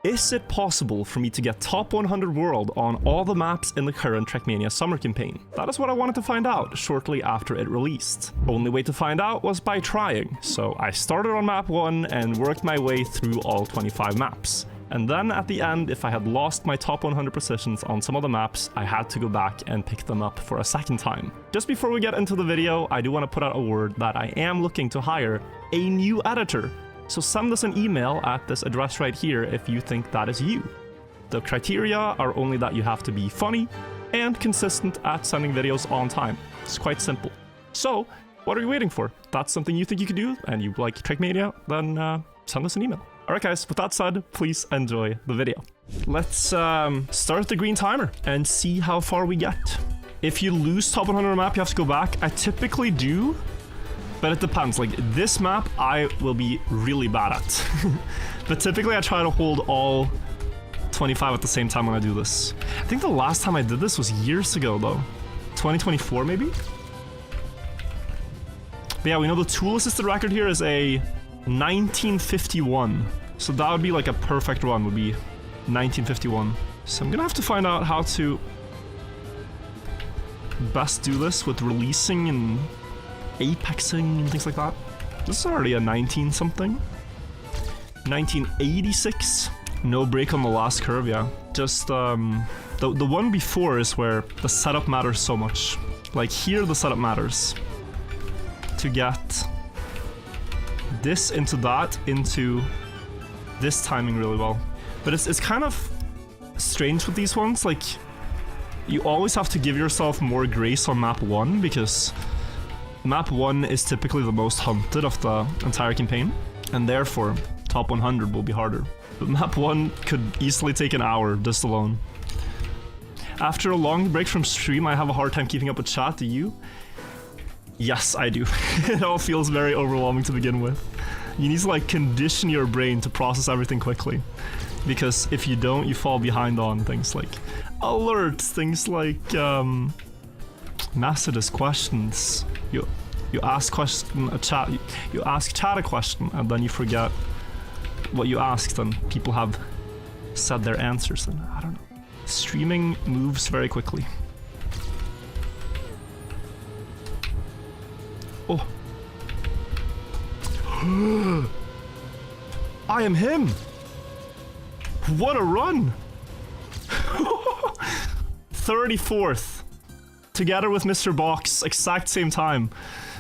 Is it possible for me to get top 100 world on all the maps in the current Trackmania summer campaign? That is what I wanted to find out shortly after it released. Only way to find out was by trying, so I started on map 1 and worked my way through all 25 maps. And then at the end, if I had lost my top 100 positions on some of the maps, I had to go back and pick them up for a second time. Just before we get into the video, I do want to put out a word that I am looking to hire a new editor. So send us an email at this address right here if you think that is you. The criteria are only that you have to be funny and consistent at sending videos on time. It's quite simple. So, what are you waiting for? If that's something you think you could do and you like Trackmania, then send us an email. Alright guys, with that said, please enjoy the video. Let's start the green timer and see how far we get. If you lose top 100 map, you have to go back. I typically do, but it depends. Like this map, I will be really bad at. But typically I try to hold all 25 at the same time when I do this. I think the last time I did this was years ago though. 2024 maybe? But yeah, we know the tool assisted record here is a 1951. So that would be like a perfect run, would be 1951. So I'm gonna have to find out how to best do this with releasing and apexing and things like that. This is already a 19 something. 1986. No break on the last curve, yeah. Just the one before is where the setup matters so much. Like here the setup matters. To get this into that into this timing really well. But it's kind of strange with these ones, like you always have to give yourself more grace on map 1 because map 1 is typically the most hunted of the entire campaign, and therefore top 100 will be harder. But map 1 could easily take an hour just alone. After a long break from stream, I have a hard time keeping up with chat. Do you? Yes, I do. It all feels very overwhelming to begin with. You need to like condition your brain to process everything quickly. Because if you don't, you fall behind on things like alerts, things like messages, questions. You ask you ask chat a question and then you forget what you asked and people have said their answers and I don't know. Streaming moves very quickly. Oh. I am him! What a run! 34th. Together with Mr. Box, exact same time.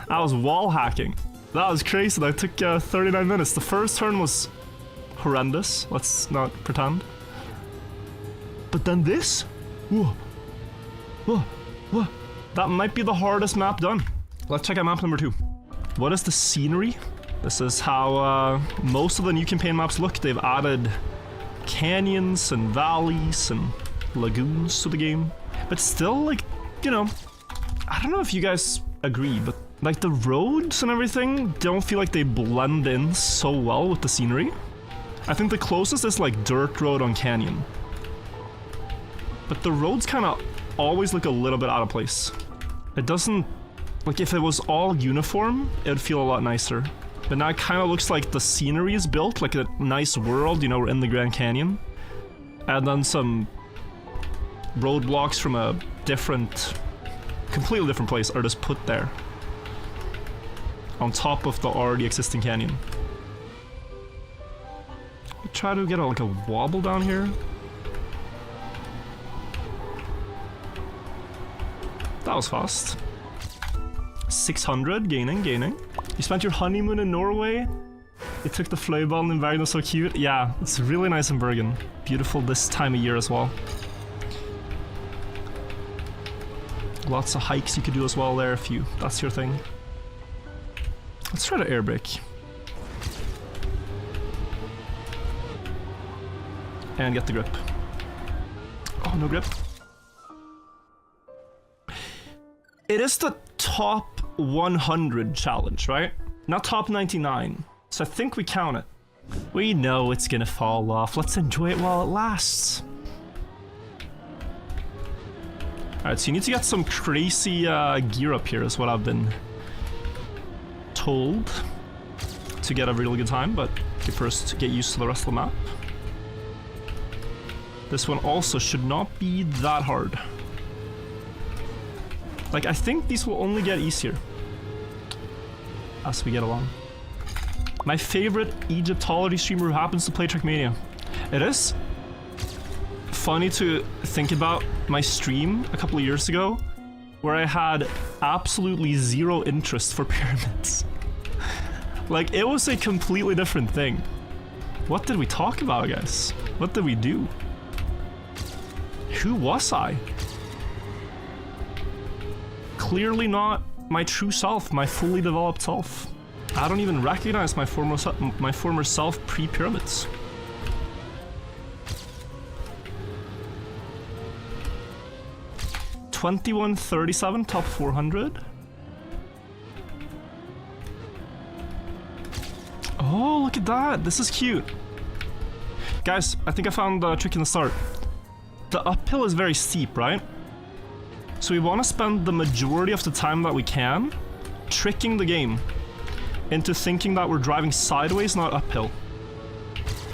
I was wall hacking. That was crazy. That took 39 minutes. The first turn was horrendous. Let's not pretend. But then this? Whoa. Whoa. Whoa. That might be the hardest map done. Let's check out map number 2. What is the scenery? This is how most of the new campaign maps look. They've added canyons and valleys and lagoons to the game. But still, like, you know, I don't know if you guys agree, but like the roads and everything don't feel like they blend in so well with the scenery. I think the closest is like dirt road on canyon. But the roads kind of always look a little bit out of place. It doesn't... Like, if it was all uniform, it would feel a lot nicer. But now it kind of looks like the scenery is built, like a nice world, you know, we're in the Grand Canyon. And then some roadblocks from a different, completely different place are just put there. On top of the already existing canyon. Try to get like a wobble down here. That was fast. 600, gaining. You spent your honeymoon in Norway? You took the fløiballen in Bergen, so cute. Yeah, it's really nice in Bergen. Beautiful this time of year as well. Lots of hikes you could do as well there if that's your thing. Let's try to air brake. And get the grip. Oh, no grip. It is the top 100 challenge, right? Not top 99. So I think we count it. We know it's gonna fall off. Let's enjoy it while it lasts. Alright, so you need to get some crazy gear up here is what I've been told to get a really good time, but you first get used to the rest of the map. This one also should not be that hard. Like, I think these will only get easier as we get along. My favorite Egyptology streamer who happens to play Trackmania. It is funny to think about my stream a couple of years ago where I had absolutely zero interest for pyramids. Like, it was a completely different thing. What did we talk about, guys? What did we do? Who was I? Clearly not my true self, my fully developed self. I don't even recognize my former self pre-pyramids. $21.37, top 400. Oh, look at that. This is cute. Guys, I think I found the trick in the start. The uphill is very steep, right? So we want to spend the majority of the time that we can tricking the game into thinking that we're driving sideways, not uphill.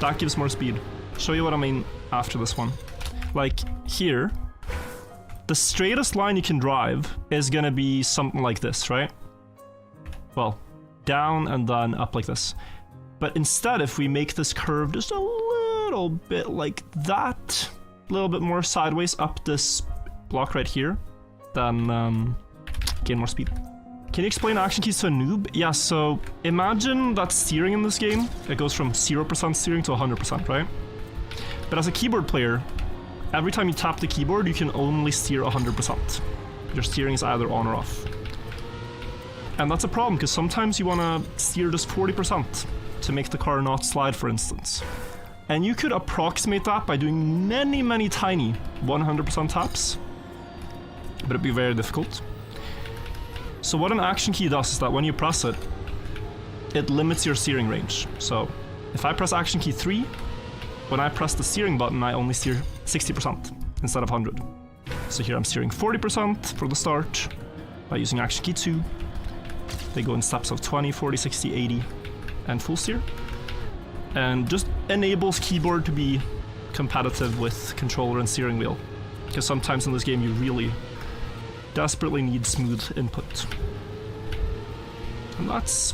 That gives more speed. Show you what I mean after this one. Like, here, the straightest line you can drive is gonna be something like this, right? Well, down and then up like this. But instead, if we make this curve just a little bit like that, a little bit more sideways up this block right here, then gain more speed. Can you explain action keys to a noob? Yeah, so imagine that steering in this game, it goes from 0% steering to 100%, right? But as a keyboard player, every time you tap the keyboard, you can only steer 100%. Your steering is either on or off. And that's a problem, because sometimes you want to steer just 40% to make the car not slide, for instance. And you could approximate that by doing many, many tiny 100% taps, but it'd be very difficult. So what an action key does is that when you press it, it limits your steering range. So if I press action key 3, when I press the steering button, I only steer 60% instead of 100. So here I'm steering 40% for the start by using action key 2. They go in steps of 20, 40, 60, 80, and full steer. And just enables keyboard to be competitive with controller and steering wheel. Because sometimes in this game you really desperately need smooth input. And that's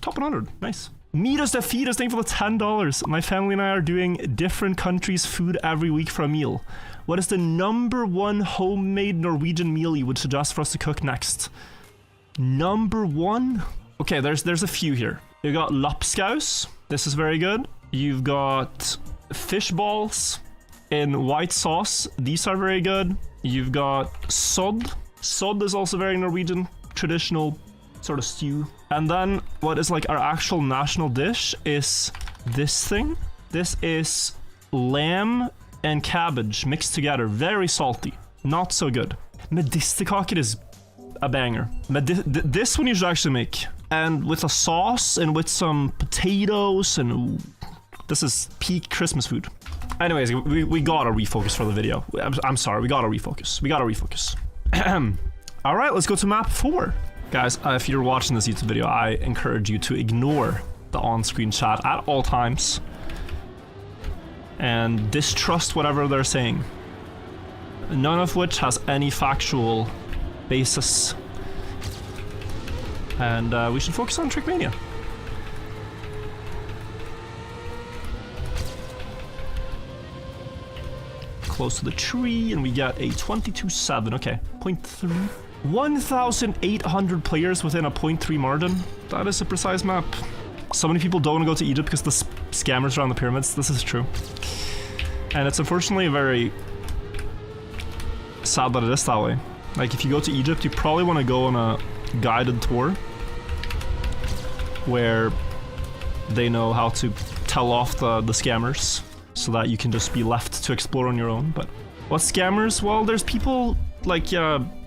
top 100, nice. Meet us that feed us, thank you for the $10. My family and I are doing different countries' food every week for a meal. What is the #1 homemade Norwegian meal you would suggest for us to cook next? #1? Okay, there's a few here. You got lapskaus, this is very good. You've got fish balls in white sauce, these are very good. You've got sod. Sod is also very Norwegian, traditional sort of stew. And then what is like our actual national dish is this thing. This is lamb and cabbage mixed together, very salty, not so good. Medisterkaker is a banger. This one you should actually make. And with a sauce and with some potatoes and ooh, this is peak Christmas food. Anyways, we gotta refocus for the video. I'm sorry, we gotta refocus. We gotta refocus. Alright, let's go to map 4. Guys, if you're watching this YouTube video, I encourage you to ignore the on-screen chat at all times. And distrust whatever they're saying. None of which has any factual basis. And we should focus on Trackmania. Close to the tree, and we get a 22.7. Okay, 0.3. 1,800 players within a 0.3 margin. That is a precise map. So many people don't want to go to Egypt because the scammers around the pyramids. This is true. And it's unfortunately very sad that it is that way. Like, if you go to Egypt, you probably want to go on a guided tour where they know how to tell off the scammers so that you can just be left to explore on your own. But what scammers? Well, there's people like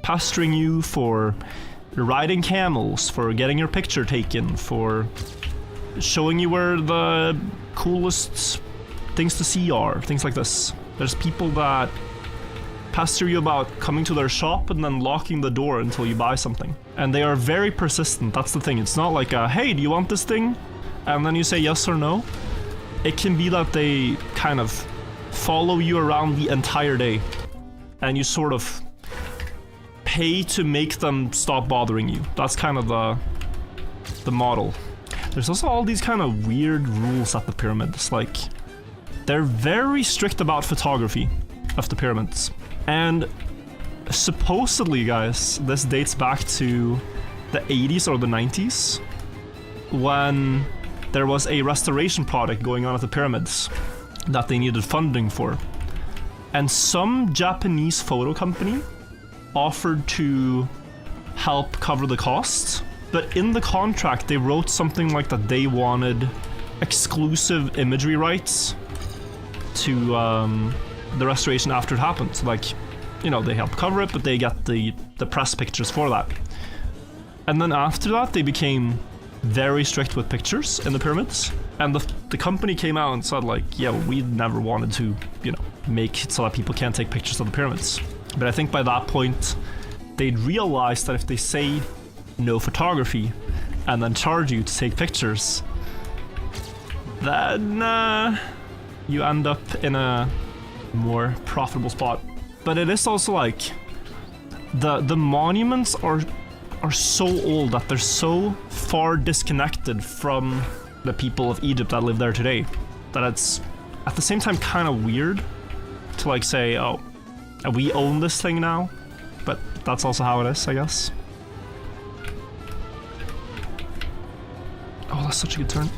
pestering you for riding camels, for getting your picture taken, for showing you where the coolest things to see are, things like this. There's people that pester you about coming to their shop and then locking the door until you buy something. And they are very persistent, that's the thing. It's not like a, hey, do you want this thing? And then you say yes or no. It can be that they kind of follow you around the entire day, and you sort of pay to make them stop bothering you. That's kind of the model. There's also all these kind of weird rules at the pyramids. Like, they're very strict about photography of the pyramids. And supposedly, guys, this dates back to the 80s or the 90s, when there was a restoration project going on at the pyramids that they needed funding for. And some Japanese photo company offered to help cover the costs, but in the contract they wrote something like that they wanted exclusive imagery rights to the restoration after it happened. So, like, you know, they help cover it, but they get the press pictures for that. And then after that, they became very strict with pictures in the pyramids. And the company came out and said, like, yeah, we never wanted to, you know, make it so that people can't take pictures of the pyramids. But I think by that point, they'd realized that if they say no photography and then charge you to take pictures, then you end up in a more profitable spot. But it is also like the monuments are so old that they're so far disconnected from the people of Egypt that live there today that it's at the same time kind of weird to like say, oh, we own this thing now, but that's also how it is, I guess. Oh, that's such a good turn.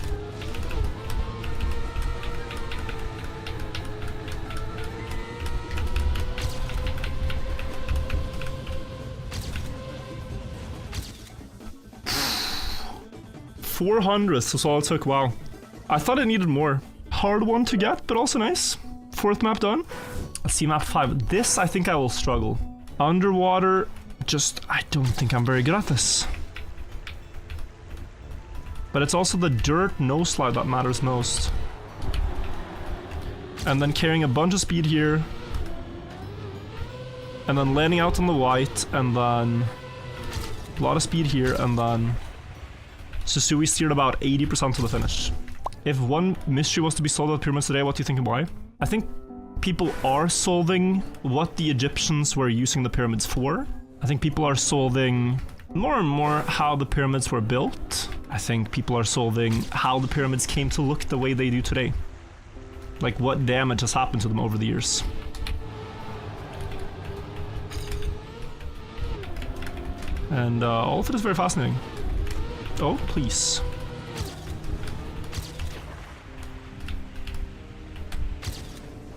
$400 was all it took. Wow. I thought I needed more. Hard one to get, but also nice. Fourth map done. Let's see map 5. This, I think I will struggle. Underwater, I don't think I'm very good at this. But it's also the dirt no slide that matters most. And then carrying a bunch of speed here. And then landing out on the white, and then a lot of speed here, and then Susui steered about 80% to the finish. If one mystery was to be solved at the pyramids today, what do you think and why? I think people are solving what the Egyptians were using the pyramids for. I think people are solving more and more how the pyramids were built. I think people are solving how the pyramids came to look the way they do today. Like, what damage has happened to them over the years. And all of it is very fascinating. Oh, please.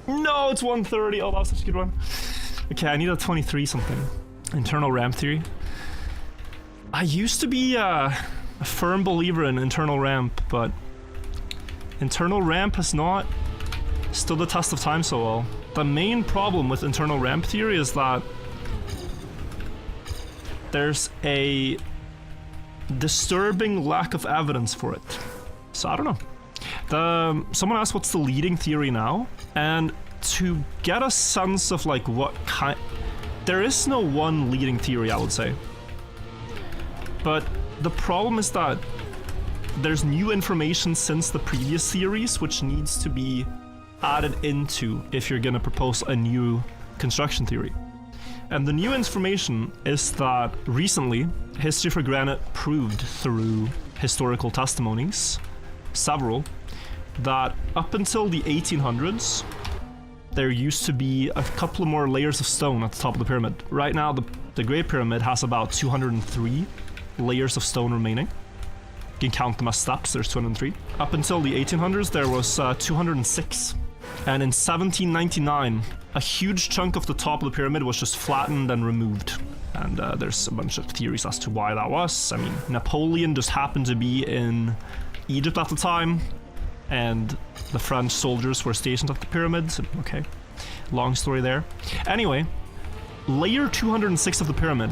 No, it's 130. Oh, that was such a good one. Okay, I need a 23 something. Internal ramp theory. I used to be a firm believer in internal ramp, but internal ramp has not stood the test of time so well. The main problem with internal ramp theory is that there's a disturbing lack of evidence for it. So I don't know. Someone asked what's the leading theory now, and to get a sense of like what kind, there is no one leading theory, I would say. But the problem is that there's new information since the previous theories which needs to be added into if you're gonna propose a new construction theory. And the new information is that recently, History for Granite proved through historical testimonies, several, that up until the 1800s, there used to be a couple of more layers of stone at the top of the pyramid. Right now, the Great Pyramid has about 203 layers of stone remaining. You can count them as steps, there's 203. Up until the 1800s, there was 206. And in 1799, a huge chunk of the top of the pyramid was just flattened and removed. And there's a bunch of theories as to why that was. I mean, Napoleon just happened to be in Egypt at the time, and the French soldiers were stationed at the pyramids. Okay, long story there. Anyway, layer 206 of the pyramid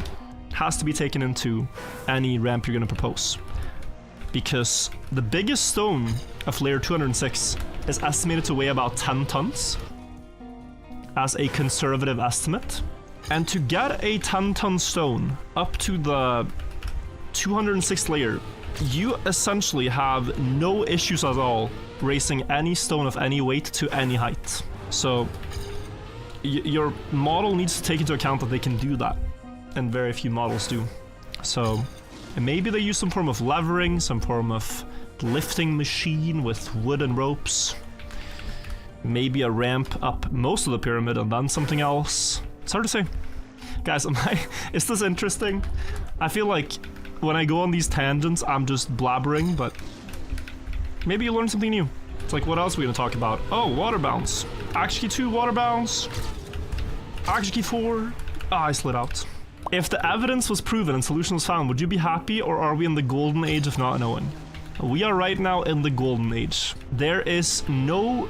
has to be taken into any ramp you're going to propose. Because the biggest stone of layer 206 is estimated to weigh about 10 tons as a conservative estimate. And to get a 10-ton stone up to the 206th layer, you essentially have no issues at all raising any stone of any weight to any height. So your model needs to take into account that they can do that, and very few models do. So maybe they use some form of levering, some form of lifting machine with wood and ropes. Maybe a ramp up most of the pyramid and then something else. It's hard to say. Guys, is this interesting? I feel like when I go on these tangents, I'm just blabbering, but maybe you learn something new. It's like, what else are we gonna talk about? Oh, water bounce. Action key 2, water bounce. Action key 4. Ah, I slid out. If the evidence was proven and solution was found, would you be happy, or are we in the golden age of not knowing? We are right now in the golden age. There is no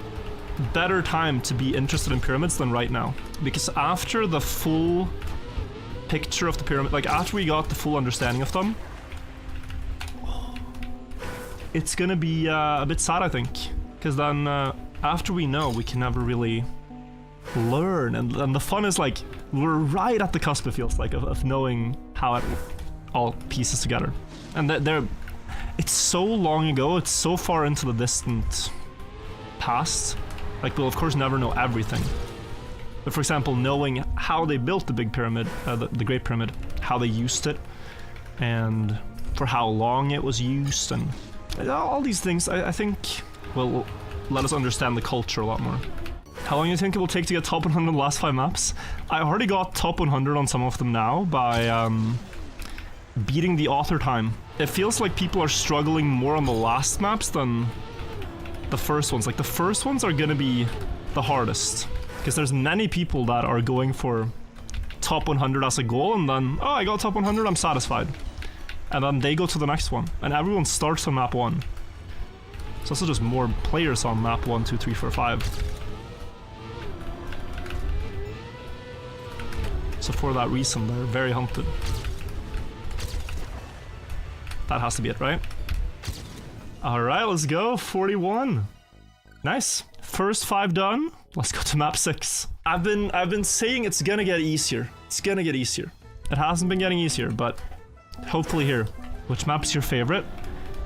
better time to be interested in pyramids than right now. Because after the full picture of the pyramid, like after we got the full understanding of them, it's gonna be a bit sad, I think. Because then after we know, we can never really learn. And the fun is like, we're right at the cusp, it feels like, of knowing how it all pieces together. And it's so long ago, it's so far into the distant past. Like, we'll of course never know everything. But for example, knowing how they built the big pyramid, the Great Pyramid, how they used it, and for how long it was used, and all these things, I think will let us understand the culture a lot more. How long do you think it will take to get top 100 on the last 5 maps? I already got top 100 on some of them now by beating the author time. It feels like people are struggling more on the last maps than the first ones. Like, the first ones are gonna be the hardest, because there's many people that are going for top 100 as a goal, and then, oh, I got top 100, I'm satisfied. And then they go to the next one, and everyone starts on map 1. So also just more players on map 1, 2, 3, 4, 5. So for that reason, they're very hunted. That has to be it, right? Alright, let's go. 41. Nice. First 5 done. Let's go to map 6. I've been saying it's gonna get easier. It's gonna get easier. It hasn't been getting easier, but hopefully here. Which map's your favorite?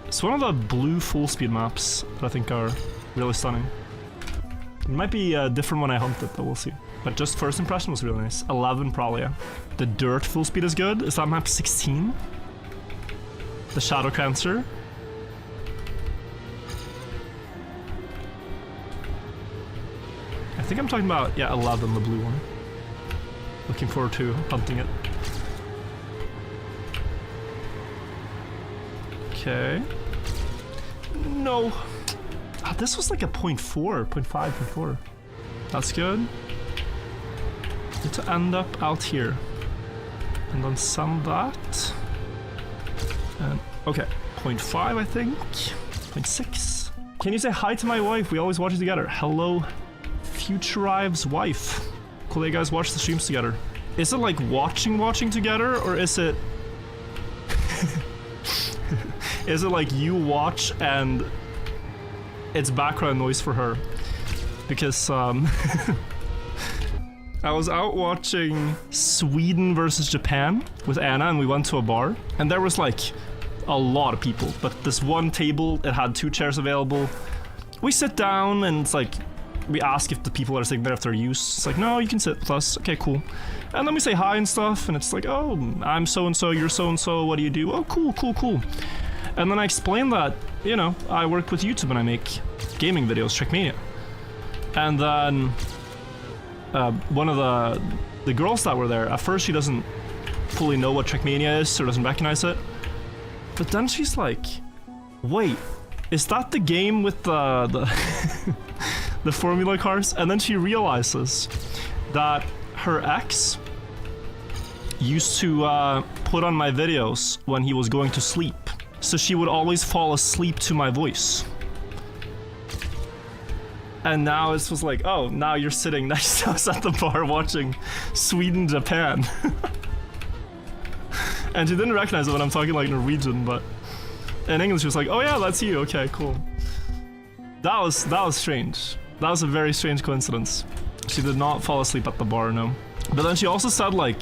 It's one of the blue full speed maps that I think are really stunning. It might be different when I hunt it, but we'll see. But just first impression was really nice. 11 probably, yeah. The dirt full speed is good. Is that map 16? The Shadow Cancer. I think I'm talking about, yeah, 11, the blue one. Looking forward to hunting it. Okay. No. Ah, this was like a 0.4, 0.5, 0.4. That's good. Need to end up out here. And then send that. And, okay, 0.5 I think. 0.6. Can you say hi to my wife? We always watch it together. Hello, Futurive's wife. Cool that you guys watch the streams together. Is it like watching together, or is it... is it like you watch and it's background noise for her? Because I was out watching Sweden versus Japan with Anna, and we went to a bar, and there was like a lot of people, but this one table, it had 2 chairs available. We sit down, and it's like, we ask if the people are sitting there if they're used. It's like, no, you can sit with us. Okay, cool. And then we say hi and stuff, and it's like, oh, I'm so-and-so, you're so-and-so, what do you do? Oh, cool. And then I explain that, you know, I work with YouTube and I make gaming videos, Trackmania. And then one of the girls that were there, at first she doesn't fully know what Trackmania is or doesn't recognize it. But then she's like, wait, is that the game with the the formula cars? And then she realizes that her ex used to put on my videos when he was going to sleep. So she would always fall asleep to my voice. And now it was like, oh, now you're sitting next to us at the bar watching Sweden, Japan. And she didn't recognize it when I'm talking like Norwegian, but in English she was like, oh yeah, that's you, okay, cool. That was strange. That was a very strange coincidence. She did not fall asleep at the bar, no. But then she also said, like,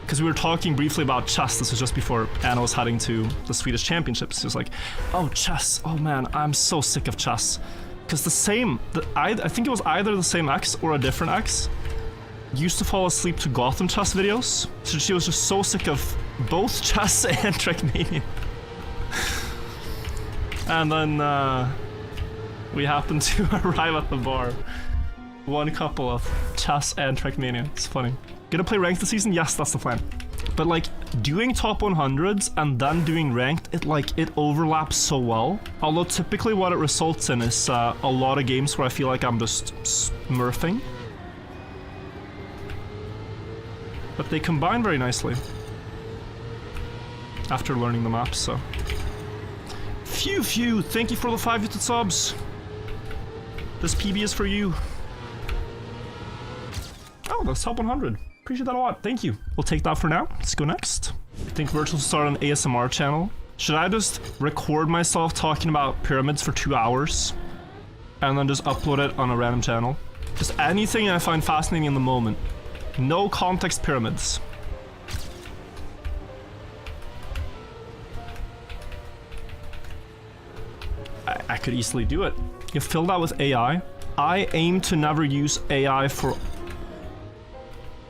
because we were talking briefly about chess, this was just before Anna was heading to the Swedish Championships. She was like, oh, chess, oh man, I'm so sick of chess. Because I think it was either the same ex or a different ex used to fall asleep to Gotham chess videos, so she was just so sick of both chess and Trackmania. And then we happened to arrive at the bar. One couple of chess and Trackmania. It's funny. Gonna play ranked this season? Yes, that's the plan. But like, doing top 100s and then doing ranked, it overlaps so well. Although typically what it results in is a lot of games where I feel like I'm just smurfing. But they combine very nicely after learning the maps, so. Phew, thank you for the 5 gifted subs. This PB is for you. Oh, that's top 100. Appreciate that a lot. Thank you. We'll take that for now. Let's go next. I think Wirtual will start an ASMR channel. Should I just record myself talking about pyramids for 2 hours and then just upload it on a random channel? Just anything I find fascinating in the moment. No context pyramids. I could easily do it. You fill that with AI. I aim to never use AI for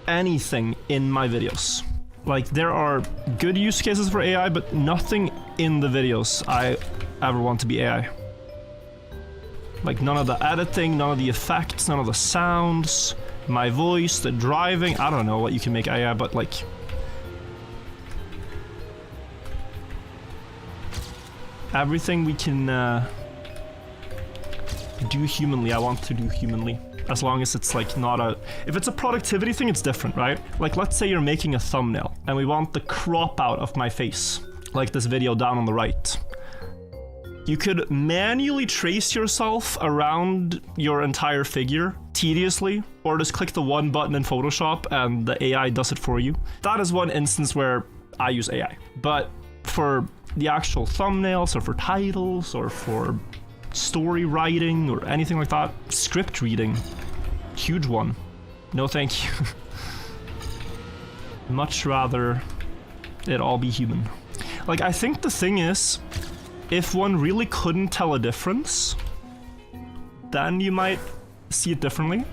anything in my videos. Like, there are good use cases for AI, but nothing in the videos I ever want to be AI. Like, none of the editing, none of the effects, none of the sounds, my voice, the driving. I don't know what you can make AI, but like, everything we can do humanly, I want to do humanly. As long as it's like not a... If it's a productivity thing, it's different, right? Like, let's say you're making a thumbnail and we want the crop out of my face, like this video down on the right. You could manually trace yourself around your entire figure tediously, or just click the one button in Photoshop and the AI does it for you. That is one instance where I use AI. But for the actual thumbnails, or for titles, or for story writing, or anything like that, script reading, huge one. No thank you. Much rather it all be human. Like, I think the thing is, if one really couldn't tell a difference, then you might see it differently.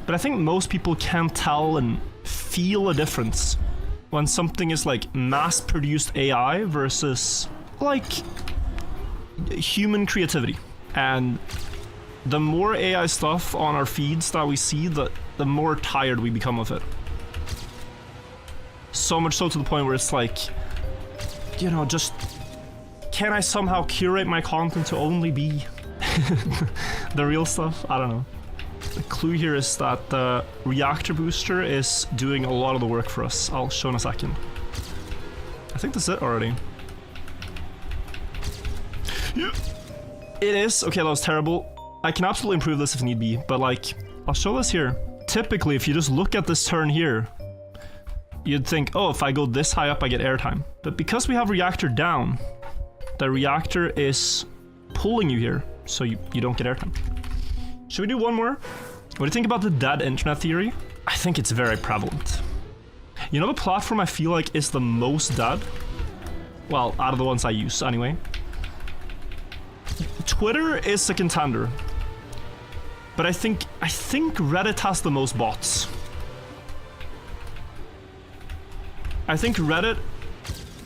But I think most people can tell and feel a difference when something is like mass-produced AI versus like human creativity. And the more AI stuff on our feeds that we see, the more tired we become of it. So much so to the point where it's like, you know, just, can I somehow curate my content to only be the real stuff? I don't know. The clue here is that the reactor booster is doing a lot of the work for us. I'll show in a second. I think that's it already. Yeah. It is. Okay, that was terrible. I can absolutely improve this if need be, but like, I'll show this here. Typically, if you just look at this turn here, you'd think, oh, if I go this high up, I get airtime. But because we have reactor down, the reactor is pulling you here, so you don't get airtime. Should we do one more? What do you think about the dead internet theory? I think it's very prevalent. You know the platform I feel like is the most dead? Well, out of the ones I use, anyway. Twitter is a contender. But I think Reddit has the most bots. I think Reddit,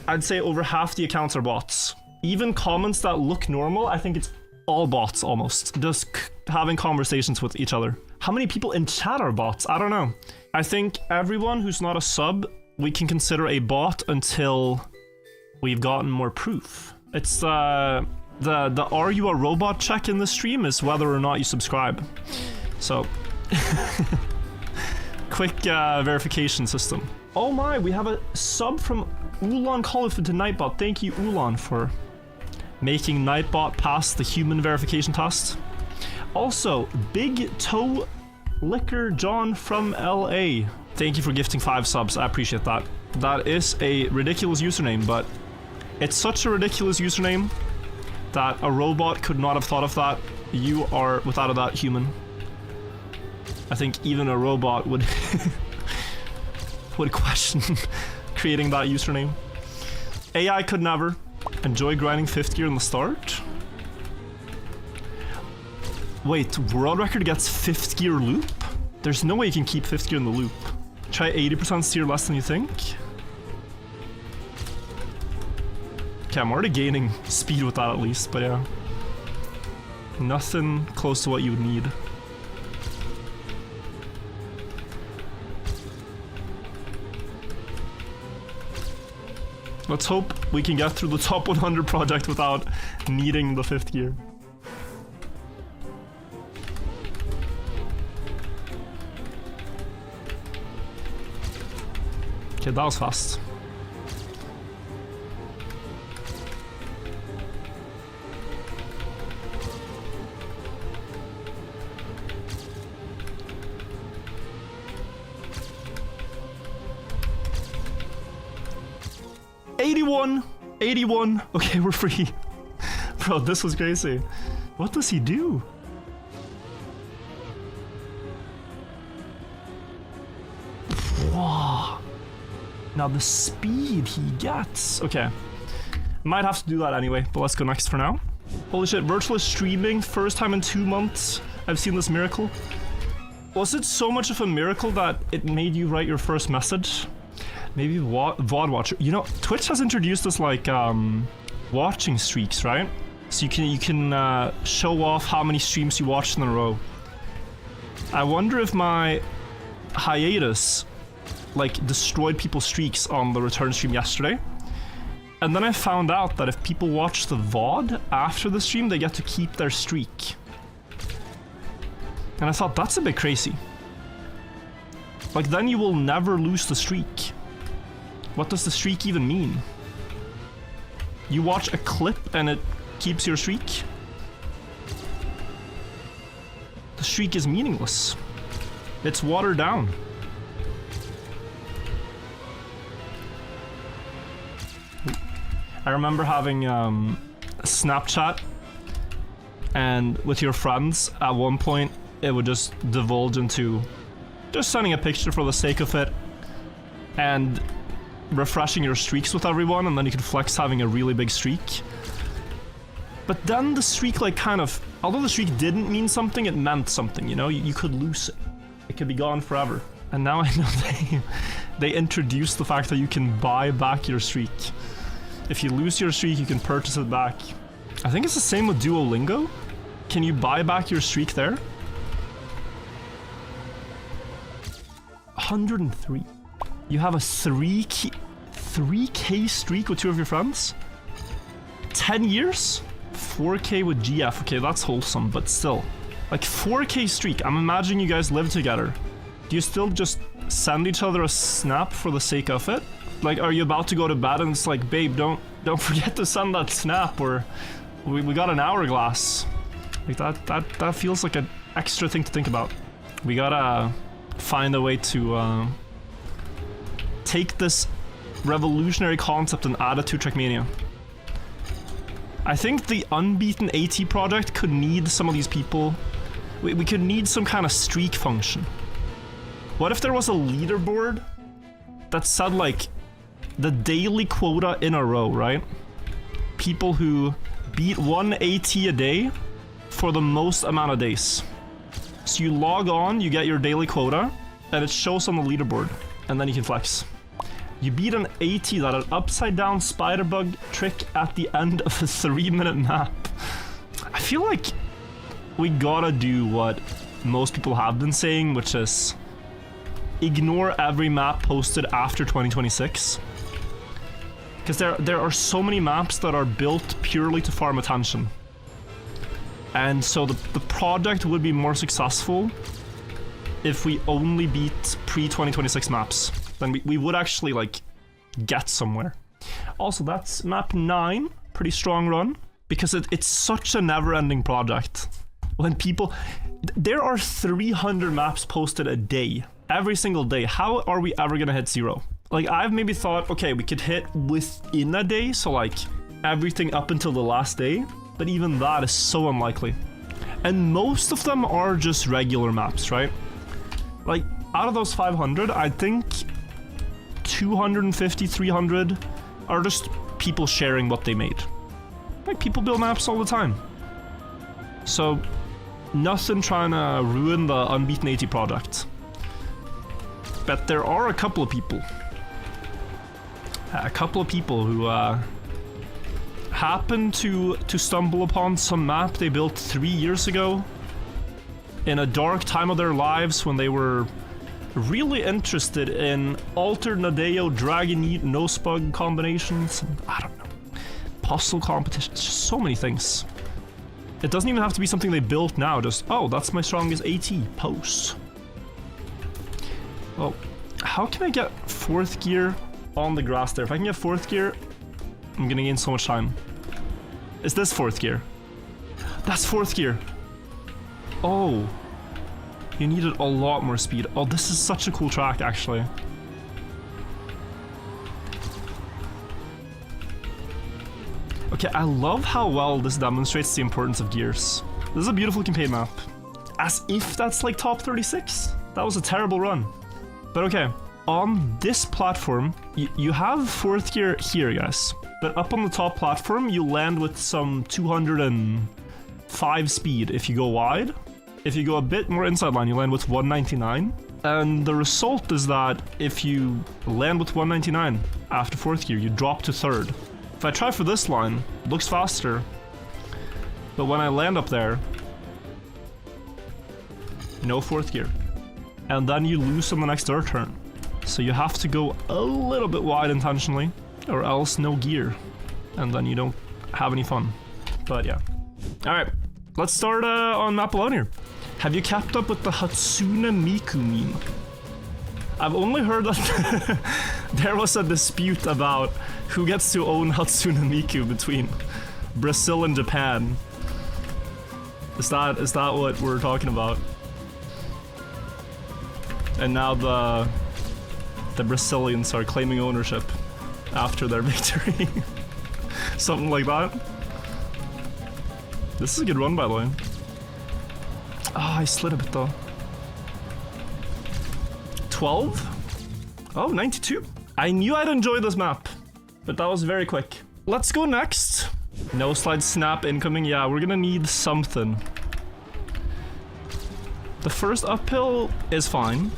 I'd say over half the accounts are bots. Even comments that look normal, I think it's all bots almost. Just having conversations with each other. How many people in chat are bots? I don't know. I think everyone who's not a sub, we can consider a bot until we've gotten more proof. It's the are you a robot check in the stream is whether or not you subscribe. So, quick verification system. Oh my, we have a sub from Ulan Colifin to Nightbot. Thank you, Ulan, for making Nightbot pass the human verification test. Also, Big Toe Liquor John from LA. Thank you for gifting 5 subs. I appreciate that. That is a ridiculous username, but it's such a ridiculous username that a robot could not have thought of that. You are, without a doubt, human. I think even a robot would would question creating that username. AI could never. Enjoy grinding 5th gear in the start. Wait, world record gets 5th gear loop? There's no way you can keep 5th gear in the loop. Try 80% steer less than you think. Okay, I'm already gaining speed with that at least, but yeah. Nothing close to what you would need. Let's hope we can get through the top 100 project without needing the 5th gear. Okay, that was fast. $81. Okay, we're free. Bro, this was crazy. What does he do? Wow. Now the speed he gets. Okay. Might have to do that anyway, but let's go next for now. Holy shit, Wirtual is streaming. First time in 2 months I've seen this miracle. Was it so much of a miracle that it made you write your first message? Maybe VOD watcher. You know, Twitch has introduced this like watching streaks, right? So you can show off how many streams you watched in a row. I wonder if my hiatus like destroyed people's streaks on the return stream yesterday. And then I found out that if people watch the VOD after the stream, they get to keep their streak. And I thought, that's a bit crazy. Like, then you will never lose the streak. What does the streak even mean? You watch a clip and it keeps your streak? The streak is meaningless. It's watered down. I remember having Snapchat, and with your friends, at one point, it would just divulge into just sending a picture for the sake of it, and refreshing your streaks with everyone, and then you could flex having a really big streak. But then the streak, like, kind of, although the streak didn't mean something, it meant something, you know? You could lose it. It could be gone forever. And now I know they introduced the fact that you can buy back your streak. If you lose your streak, you can purchase it back. I think it's the same with Duolingo. Can you buy back your streak there? 103. You have a 3K streak with 2 of your friends? 10 years? 4K with GF. Okay, that's wholesome, but still. Like, 4K streak. I'm imagining you guys live together. Do you still just send each other a snap for the sake of it? Like, are you about to go to bed and it's like, babe, don't forget to send that snap, or we got an hourglass. Like, that feels like an extra thing to think about. We gotta find a way to take this revolutionary concept and add it to Trackmania. I think the unbeaten AT project could need some of these people. We could need some kind of streak function. What if there was a leaderboard that said, like, the daily quota in a row, right? People who beat 1 AT a day for the most amount of days. So you log on, you get your daily quota, and it shows on the leaderboard, and then you can flex. You beat an AT, that an upside down spider bug trick at the end of a 3-minute map. I feel like we gotta do what most people have been saying, which is ignore every map posted after 2026. Because there are so many maps that are built purely to farm attention. And so the project would be more successful if we only beat pre-2026 maps. Then we would actually, like, get somewhere. Also, that's map 9. Pretty strong run. Because it's such a never-ending project. When people... There are 300 maps posted a day. Every single day. How are we ever gonna hit 0? Like, I've maybe thought, okay, we could hit within a day, so like everything up until the last day, but even that is so unlikely. And most of them are just regular maps, right? Like, out of those 500, I think 250, 300 are just people sharing what they made. Like, people build maps all the time. So, Nothing trying to ruin the Unbeaten 80 project. But there are a couple of people. Who happened to stumble upon some map they built 3 years ago in a dark time of their lives when they were really interested in Alter Nadeo, Dragon Eat, Nosebug combinations. I don't know. Puzzle competitions, just so many things. It doesn't even have to be something they built now, just, oh, that's my strongest AT, post. Well, how can I get 4th gear on the grass there? If I can get 4th gear, I'm gonna gain so much time. Is this 4th gear? That's 4th gear. Oh. You needed a lot more speed. Oh, this is such a cool track, actually. Okay, I love how well this demonstrates the importance of gears. This is a beautiful campaign map. As if that's like top 36. That was a terrible run. But okay, on this platform, you have 4th gear here, guys. But up on the top platform, you land with some 205 speed if you go wide. If you go a bit more inside line, you land with 199. And the result is that if you land with 199 after 4th gear, you drop to 3rd. If I try for this line, it looks faster. But when I land up there, no 4th gear. And then you lose on the next dirt turn. So you have to go a little bit wide intentionally, or else no gear. And then you don't have any fun. But yeah. Alright, let's start on map alone here. Have you kept up with the Hatsune Miku meme? I've only heard that there was a dispute about who gets to own Hatsune Miku between Brazil and Japan. Is that what we're talking about? And now the Brazilians are claiming ownership after their victory. Something like that. This is a good run, by the way. Ah, I slid a bit though. 12? Oh, 92. I knew I'd enjoy this map, but that was very quick. Let's go next. No slide snap incoming. Yeah, we're gonna need something. The first uphill is fine.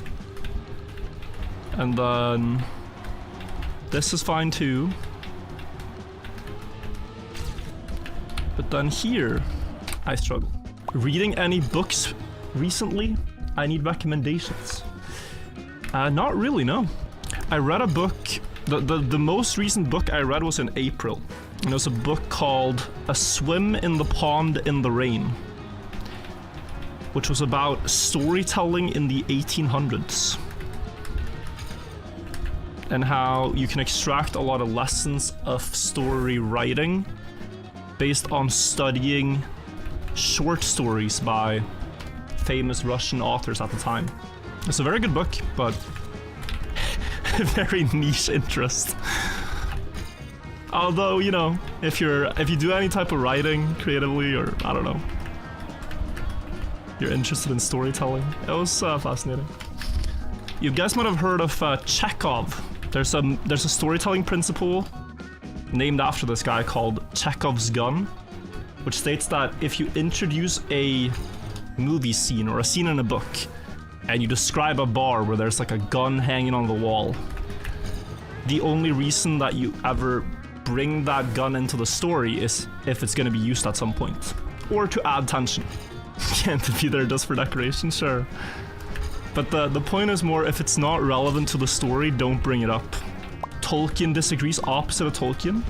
And then this is fine too. But then here, I struggle. Reading any books recently? I need recommendations. Not really, no. I read a book, the most recent book I read was in April. And it was a book called A Swim in the Pond in the Rain, which was about storytelling in the 1800s. And how you can extract a lot of lessons of story writing based on studying short stories by famous Russian authors at the time. It's a very good book, but very niche interest. Although, you know, if you do any type of writing creatively, or I don't know, you're interested in storytelling, it was fascinating. You guys might have heard of Chekhov. There's a storytelling principle named after this guy called Chekhov's gun, which states that if you introduce a movie scene or a scene in a book, and you describe a bar where there's like a gun hanging on the wall, the only reason that you ever bring that gun into the story is if it's going to be used at some point, or to add tension. Can't it be there just for decoration? Sure. But the point is more, if it's not relevant to the story, don't bring it up. Tolkien disagrees, opposite of Tolkien.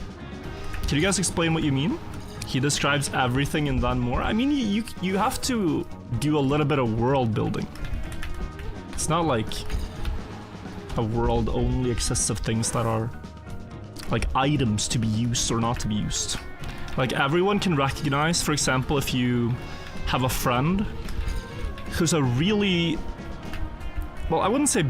Can you guys explain what you mean? He describes everything and then more. I mean, you have to do a little bit of world building. It's not like a world only exists of things that are like items to be used or not to be used. Like everyone can recognize, for example, if you have a friend who's a really, well, I wouldn't say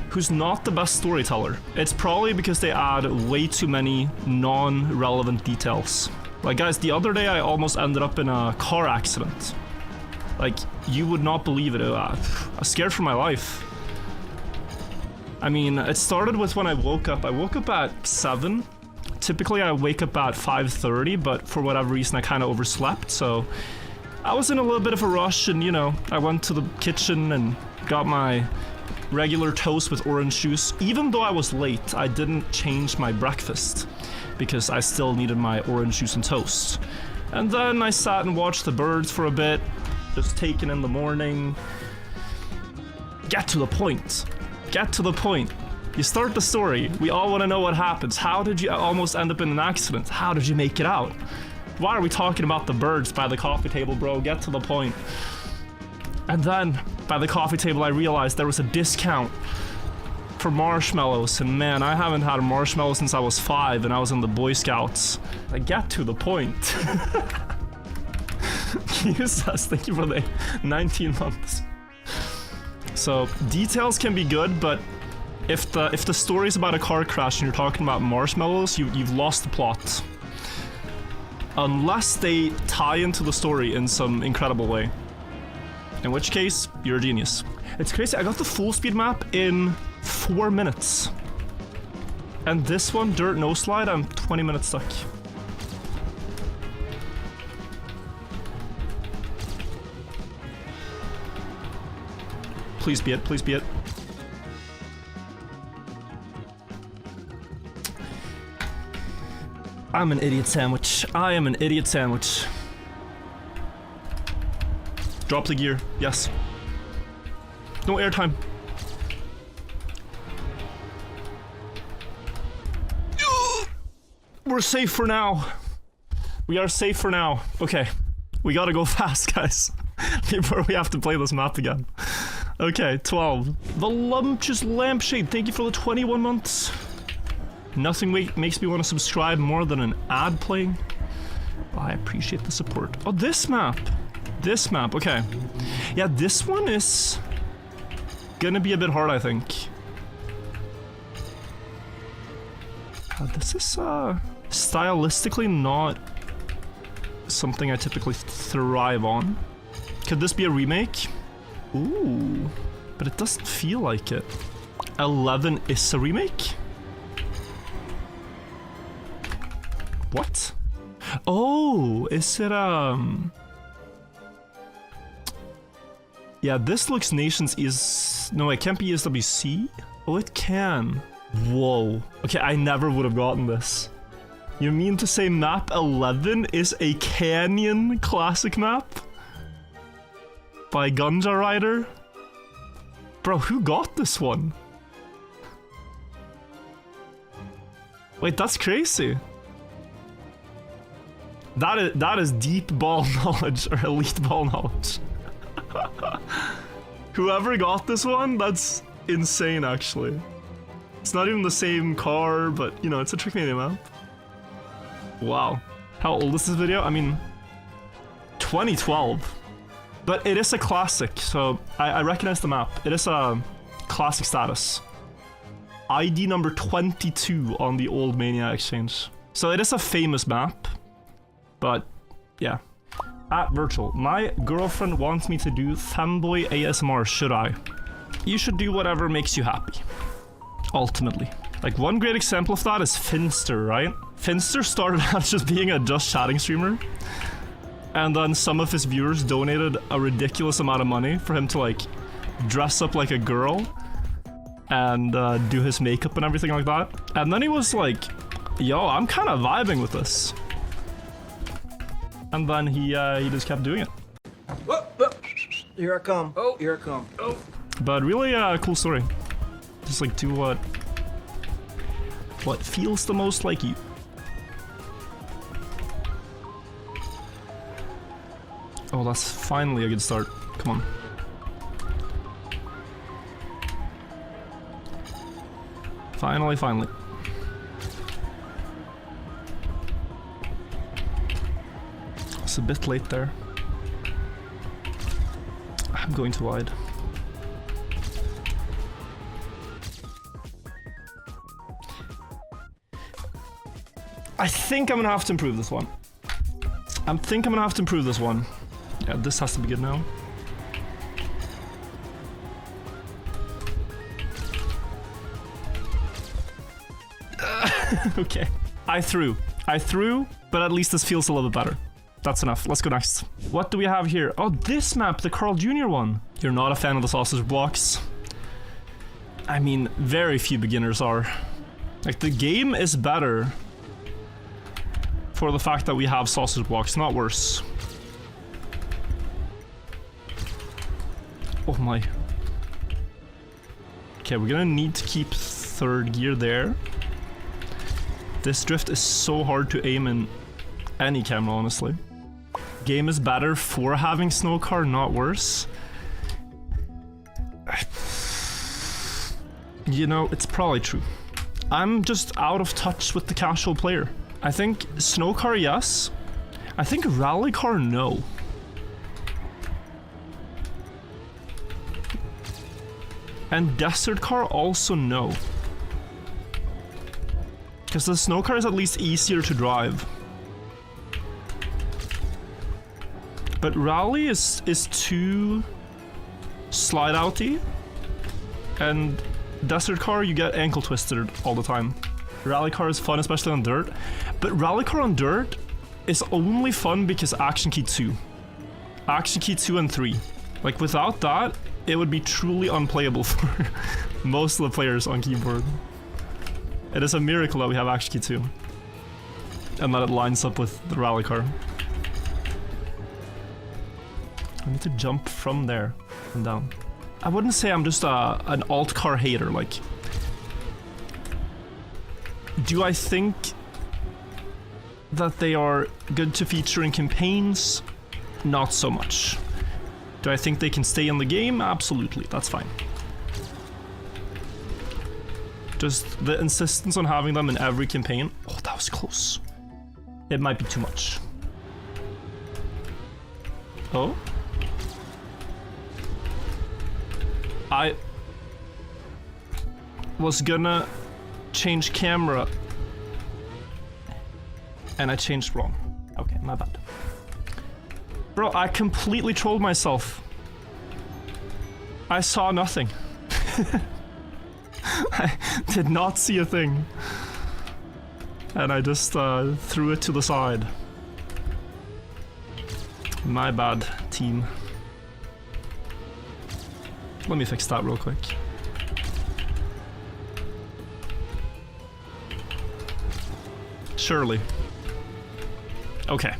who's not the best storyteller. It's probably because they add way too many non-relevant details. Like guys, the other day I almost ended up in a car accident. Like, you would not believe it. I was scared for my life. I mean, it started with when I woke up. I woke up at 7. Typically I wake up at 5:30, but for whatever reason I kind of overslept, so I was in a little bit of a rush and, you know, I went to the kitchen and got my regular toast with orange juice. Even though I was late, I didn't change my breakfast because I still needed my orange juice and toast. And then I sat and watched the birds for a bit, just taking in the morning. Get to the point. Get to the point. You start the story. We all want to know what happens. How did you almost end up in an accident? How did you make it out? Why are we talking about the birds by the coffee table, bro? Get to the point. And then, by the coffee table, I realized there was a discount for marshmallows. And man, I haven't had a marshmallow since I was 5 and I was in the Boy Scouts. I get to the point. Jesus, thank you for the 19 months. So, details can be good, but if the story's about a car crash and you're talking about marshmallows, you've lost the plot. Unless they tie into the story in some incredible way. In which case, you're a genius. It's crazy, I got the full speed map in 4 minutes. And this one, Dirt No Slide, I'm 20 minutes stuck. Please be it, please be it. I'm an idiot sandwich. I am an idiot sandwich. Drop the gear. Yes. No airtime. We're safe for now. We are safe for now. Okay. We gotta go fast, guys. Before we have to play this map again. Okay, 12. Voluptuous Lampshade, thank you for the 21 months. Nothing makes me want to subscribe more than an ad playing. I appreciate the support. Oh, this map. This map, okay. Yeah, this one is gonna be a bit hard, I think. This is stylistically not something I typically thrive on. Could this be a remake? Ooh, but it doesn't feel like it. 11 is a remake? What? Oh, is it yeah, this looks Nations is... No, it can't be SWC? Oh, it can. Whoa. Okay, I never would have gotten this. You mean to say map 11 is a Canyon classic map? By Gunja Rider? Bro, who got this one? Wait, that's crazy. That is deep ball knowledge, or elite ball knowledge. Whoever got this one, that's insane actually. It's not even the same car, but you know, it's a Trackmania map. Wow. How old is this video? I mean, 2012. But it is a classic, so I recognize the map. It is a classic status. ID number 22 on the old Mania exchange. So it is a famous map, but yeah. At Virtual, my girlfriend wants me to do fanboy ASMR, should I? You should do whatever makes you happy. Ultimately. Like, one great example of that is Finster, right? Finster started out just being a just chatting streamer. And then some of his viewers donated a ridiculous amount of money for him to, like, dress up like a girl and do his makeup and everything like that. And then he was like, yo, I'm kind of vibing with this. And then he just kept doing it. Whoa, whoa. Here I come. Oh, here I come. Oh. But really cool story. Just like do what feels the most like you. Oh, that's finally a good start. Come on. Finally. It's a bit late there. I'm going too wide. I think I'm gonna have to improve this one. Yeah, this has to be good now. Okay. I threw, but at least this feels a little bit better. that's enough. Let's go next. What do we have here? Oh, this map, the Carl Jr. one. You're not a fan of the sausage blocks. I mean, very few beginners are. Like, the game is better for the fact that we have sausage blocks, not worse. Oh my. Okay, we're gonna need to keep third gear there. This drift is so hard to aim in any camera, honestly. Game is better for having snow car, not worse. You know, it's probably true. I'm just out of touch with the casual player. I think snow car, yes. I think rally car, no. And desert car, also no. Because the snow car is at least easier to drive. But rally is too slide outy. And desert car, you get ankle twisted all the time. Rally car is fun, especially on dirt. But rally car on dirt is only fun because action key 2. Action key 2 and 3. Like, without that, it would be truly unplayable for most of the players on keyboard. It is a miracle that we have action key 2. And that it lines up with the rally car. I need to jump from there and down. I wouldn't say I'm just an alt car hater, like... Do I think that they are good to feature in campaigns? Not so much. Do I think they can stay in the game? Absolutely, that's fine. Just the insistence on having them in every campaign. Oh, that was close. It might be too much. Oh? I was gonna change camera and I changed wrong. Okay, my bad. Bro, I completely trolled myself. I saw nothing. I did not see a thing. And I just threw it to the side. My bad, team. Let me fix that real quick. Surely. Okay.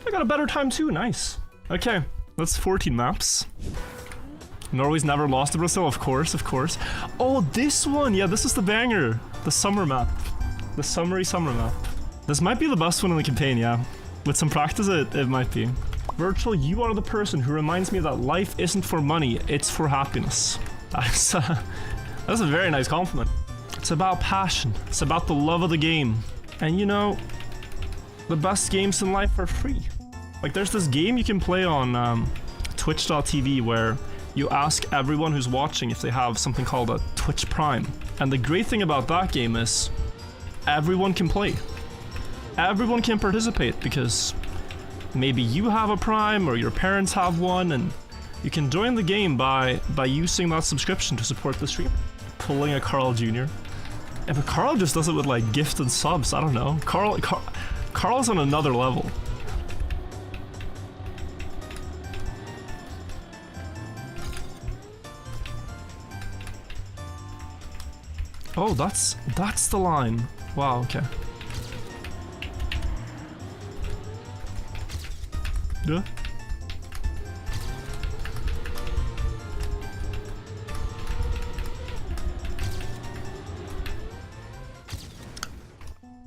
I got a better time too, nice. Okay, that's 14 maps. Norway's never lost to Brazil, of course, of course. Oh, this one! Yeah, this is the banger. The summer map. The summery summer map. This might be the best one in the campaign, yeah. With some practice, it might be. Virtual, you are the person who reminds me that life isn't for money, it's for happiness. That's a very nice compliment. It's about passion. It's about the love of the game. And you know, the best games in life are free. Like, there's this game you can play on Twitch.tv where you ask everyone who's watching if they have something called a Twitch Prime. And the great thing about that game is everyone can play. Everyone can participate because maybe you have a Prime or your parents have one, and you can join the game by using that subscription to support the stream. Pulling a Carl Jr. Yeah, but Carl just does it with like gifted subs, I don't know. Carl's on another level. Oh, that's the line. Wow, okay. Yeah.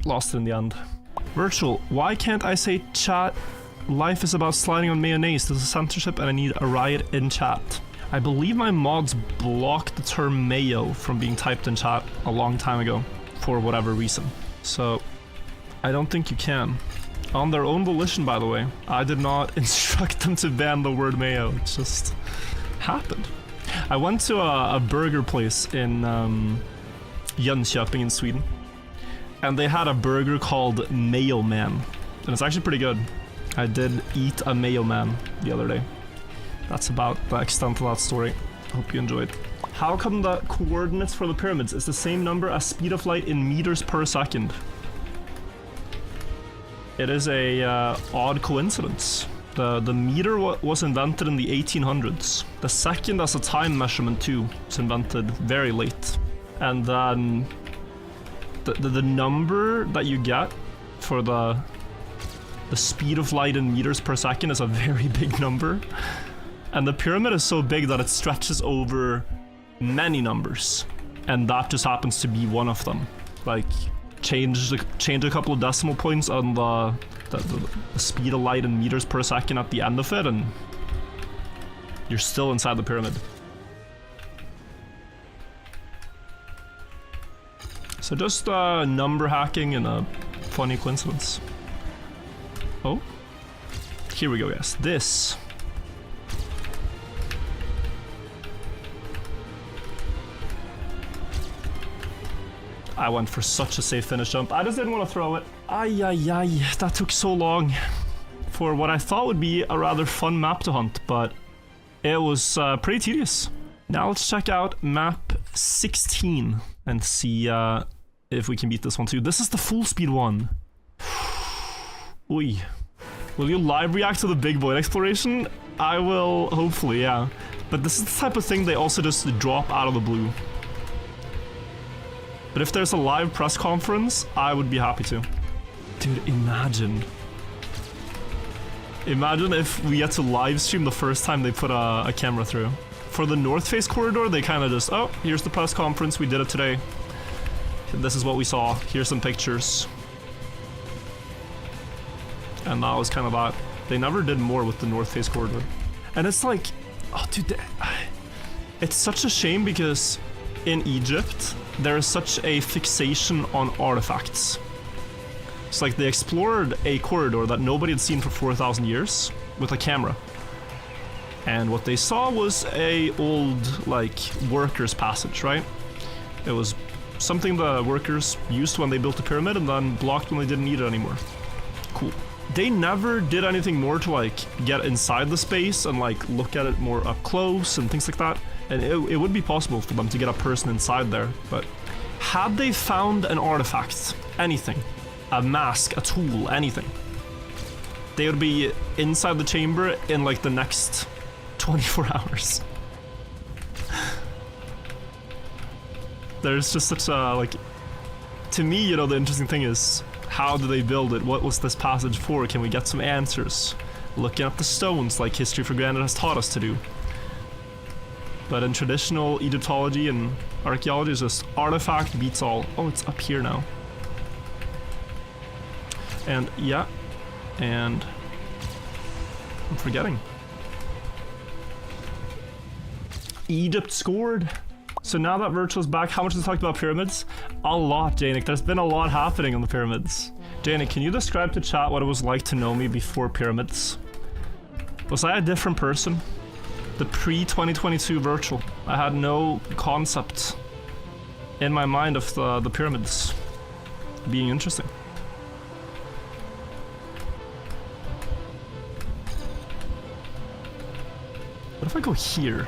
Lost in the end. Virtual, why can't I say chat? Life is about sliding on mayonnaise. There's a censorship and I need a riot in chat. I believe my mods blocked the term mayo from being typed in chat a long time ago, for whatever reason. So, I don't think you can. On their own volition, by the way. I did not instruct them to ban the word mayo, it just happened. I went to a burger place in Jönköping in Sweden, and they had a burger called Mayo Man, and it's actually pretty good. I did eat a Mayo Man the other day. That's about the extent of that story. Hope you enjoyed. How come the coordinates for the pyramids is the same number as speed of light in meters per second? It is a odd coincidence. The meter was invented in the 1800s. The second as a time measurement too was invented very late. And then the number that you get for the speed of light in meters per second is a very big number. And the pyramid is so big that it stretches over many numbers. And that just happens to be one of them. Like, change a couple of decimal points on the speed of light in meters per second at the end of it, and you're still inside the pyramid. So just number hacking and a funny coincidence. Oh, here we go, guys. This. I went for such a safe finish jump. I just didn't want to throw it. Ay, ay, ay. That took so long for what I thought would be a rather fun map to hunt, but it was pretty tedious. Now let's check out map 16 and see if we can beat this one too. This is the full speed one. Oi. Will you live react to the big void exploration? I will, hopefully, yeah. But this is the type of thing they also just drop out of the blue. But if there's a live press conference, I would be happy to. Dude, imagine. Imagine if we get to live stream the first time they put a camera through. For the North Face corridor, they kind of just, oh, here's the press conference, we did it today. This is what we saw, here's some pictures. And that was kind of that. They never did more with the North Face corridor. And it's like, oh dude, it's such a shame because in Egypt, there is such a fixation on artifacts. It's like they explored a corridor that nobody had seen for 4,000 years with a camera. And what they saw was a old, like, workers' passage, right? It was something the workers used when they built the pyramid and then blocked when they didn't need it anymore. Cool. They never did anything more to, like, get inside the space and, like, look at it more up close and things like that. And it would be possible for them to get a person inside there, but had they found an artifact, anything, a mask, a tool, anything, they would be inside the chamber in like the next 24 hours. There's just such a, like, to me, you know, the interesting thing is, how do they build it? What was this passage for? Can we get some answers? Looking at the stones like History for Granted has taught us to do. But in traditional Egyptology and archaeology, it's just artifact beats all. Oh, it's up here now. And yeah, and I'm forgetting. Egypt scored. So now that Wirtual's back, how much has talked about pyramids? A lot, Janik. There's been a lot happening on the pyramids. Janik, can you describe to chat what it was like to know me before pyramids? Was I a different person? The pre-2022 Wirtual. I had no concept in my mind of the pyramids being interesting. What if I go here?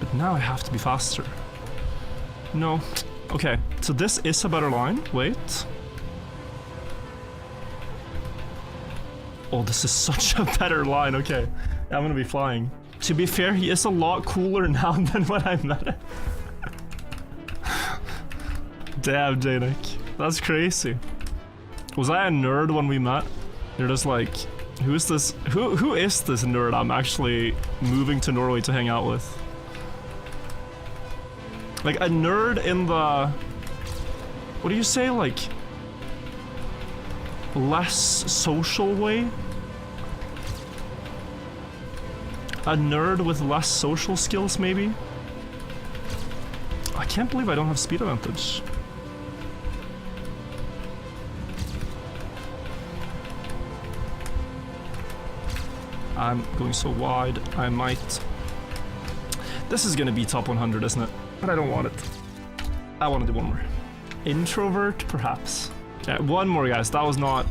But now I have to be faster. No. Okay, so this is a better line. Wait. Oh, this is such a better line. Okay, I'm gonna be flying. To be fair, he is a lot cooler now than when I met him. Damn, Janik. That's crazy. Was I a nerd when we met? You're just like, who is this? Who is this nerd I'm actually moving to Norway to hang out with? Like a nerd in the, what do you say, like, less social way? A nerd with less social skills, maybe? I can't believe I don't have speed advantage. I'm going so wide, I might... This is gonna be top 100, isn't it? But I don't want it. I want to do one more. Introvert, perhaps. Yeah, one more, guys. That was not...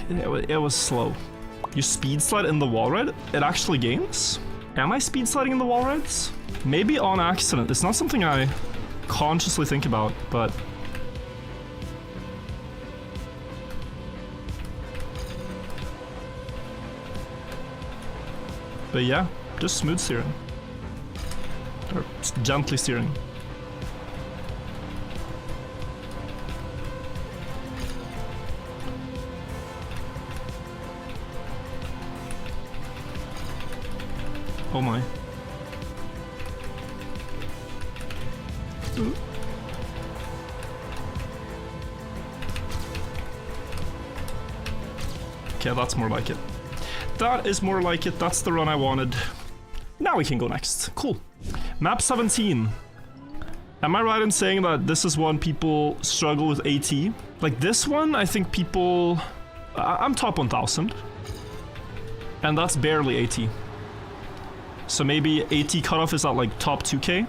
it was slow. You speed slide in the wall ride? It actually gains? Am I speed sliding in the wall rides? Maybe on accident. It's not something I consciously think about, but But yeah, just smooth steering. Or gently steering. Oh my. Ooh. Okay, that's more like it. That is more like it. That's the run I wanted. Now we can go next. Cool. Map 17. Am I right in saying that this is one people struggle with AT? Like this one, I think people... I'm top 1000. And that's barely AT. So maybe AT cutoff is at like top 2k?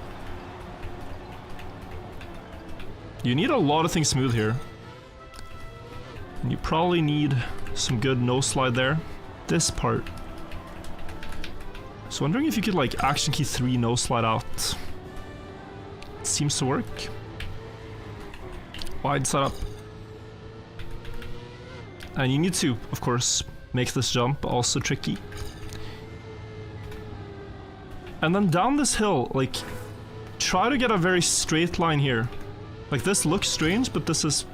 You need a lot of things smooth here. And you probably need some good no slide there. This part. So wondering if you could like action key 3 no slide out. It seems to work. Wide setup. And you need to, of course, make this jump also tricky. And then down this hill, like, try to get a very straight line here. Like this looks strange, but this is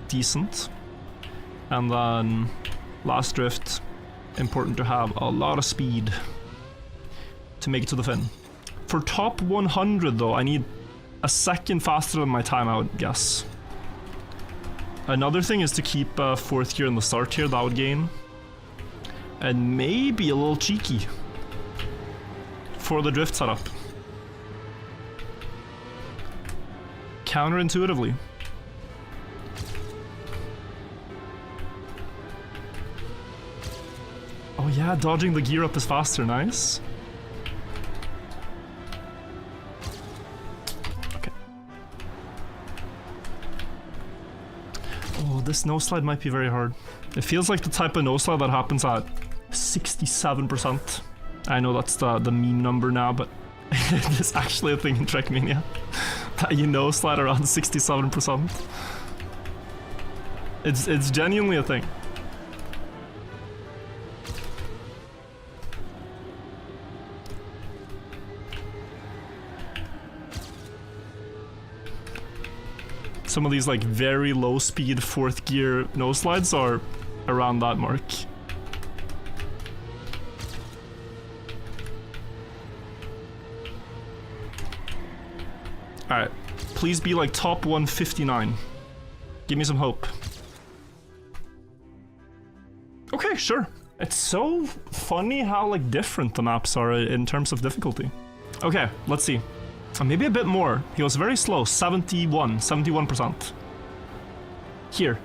decent. And then last drift, important to have a lot of speed to make it to the fin. For top 100 though, I need a second faster than my time, I would guess. Another thing is to keep fourth gear in the start here, that would gain. And maybe a little cheeky for the drift setup. Counterintuitively. Oh yeah, dodging the gear up is faster, nice. Okay. Oh, this no slide might be very hard. It feels like the type of no slide that happens at 67%. I know that's the meme number now, but it's actually a thing in Trackmania. That you no slide around 67%. It's genuinely a thing. Some of these like very low speed fourth gear no slides are around that mark. Alright, please be like top 159. Give me some hope. Okay, sure. It's so funny how like different the maps are in terms of difficulty. Okay, let's see. Maybe a bit more. He was very slow, 71%. Here.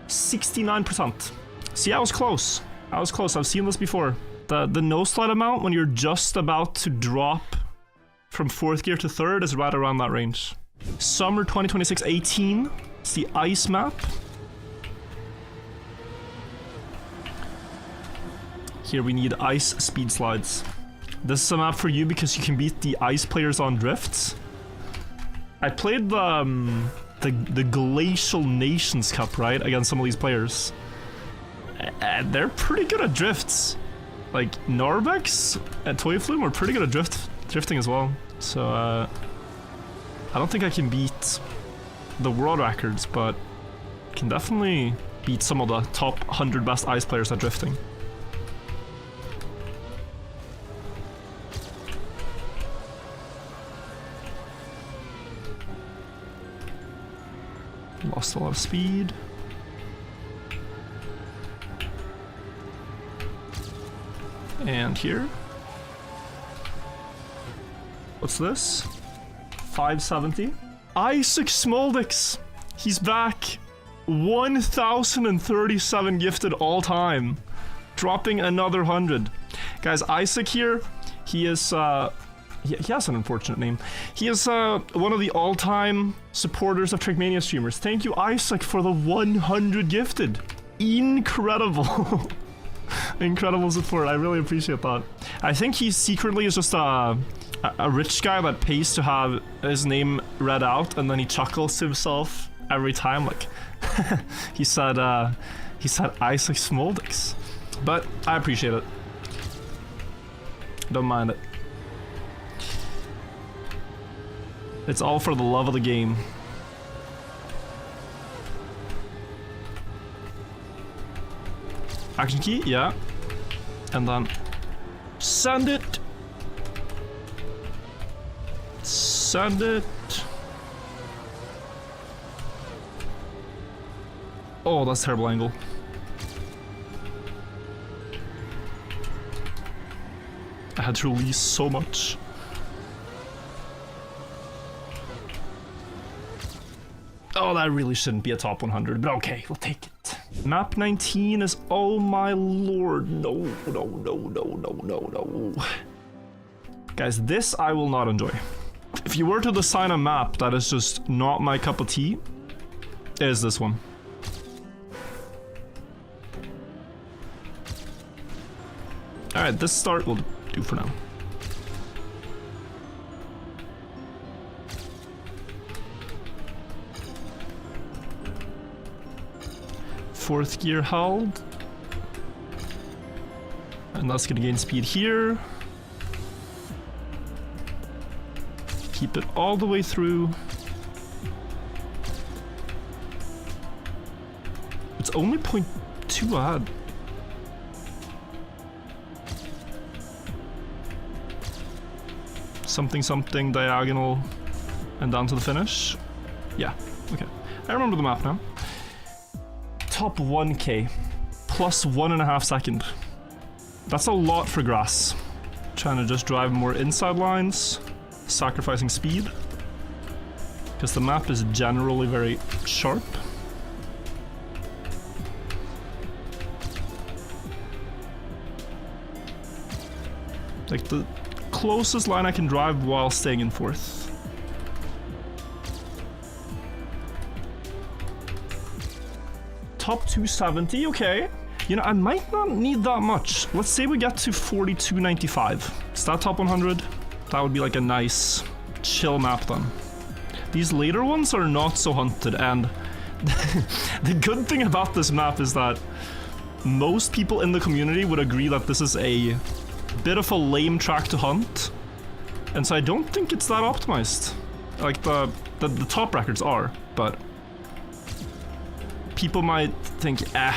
69%. See, I was close. I've seen this before. The no slide amount when you're just about to drop from fourth gear to third is right around that range. Summer 2026 18. It's the ice map. Here we need ice speed slides. This is a map for you because you can beat the ice players on drifts. I played the Glacial Nations Cup, right, against some of these players. And they're pretty good at drifts. Like Norbex and Toyflume were pretty good at drifting as well. So I don't think I can beat the world records, but can definitely beat some of the top 100 best ice players at drifting. Lost a lot of speed. And here. What's this? 570. Isaac Smoldix! He's back! 1,037 gifted all time. Dropping another 100. Guys, Isaac here, he is he has an unfortunate name. He is one of the all-time supporters of Trackmania streamers. Thank you, Isaac, for the 100 gifted. Incredible. Incredible support. I really appreciate that. I think he secretly is just a rich guy that pays to have his name read out, and then he chuckles to himself every time. Like he said Isaac Smoldix. But I appreciate it. Don't mind it. It's all for the love of the game. Action key, yeah. And then send it. Send it. Oh, that's a terrible angle. I had to release so much. Oh, that really shouldn't be a top 100, but okay, we'll take it. Map 19 is, oh my lord, no, no, no, no, no, no, no. Guys, this I will not enjoy. If you were to design a map that is just not my cup of tea, it is this one. Alright, this start will do for now. Fourth gear held. And that's gonna gain speed here. Keep it all the way through. It's only 0.2 ahead. Something diagonal and down to the finish. Yeah, okay. I remember the map now. Top 1k plus 1.5 seconds. That's a lot for grass. Trying to just drive more inside lines, sacrificing speed because the map is generally very sharp. Like the closest line I can drive while staying in fourth. Top 270, okay. You know, I might not need that much. Let's say we get to 42.95. Is that top 100? That would be like a nice, chill map then. These later ones are not so hunted, and the good thing about this map is that most people in the community would agree that this is a bit of a lame track to hunt, and so I don't think it's that optimized. Like the top records are, but people might think, I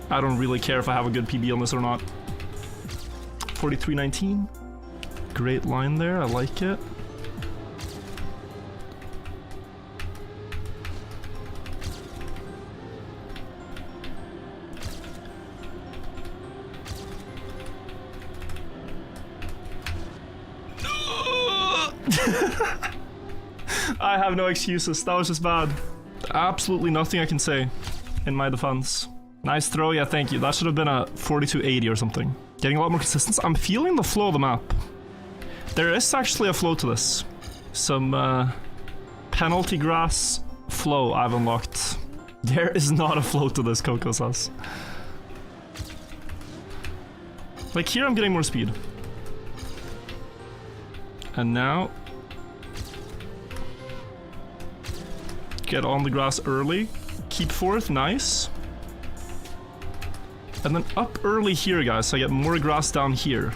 don't really care if I have a good PB on this or not. 43.19, great line there, I like it. I have no excuses, that was just bad. Absolutely nothing I can say in my defense. Nice throw, yeah, thank you. That should have been a 42.80 or something. Getting a lot more consistency. I'm feeling the flow of the map. There is actually a flow to this. Some penalty grass flow I've unlocked. There is not a flow to this, Coco says. Like here I'm getting more speed. And now get on the grass early, keep fourth, nice. And then up early here, guys, so I get more grass down here.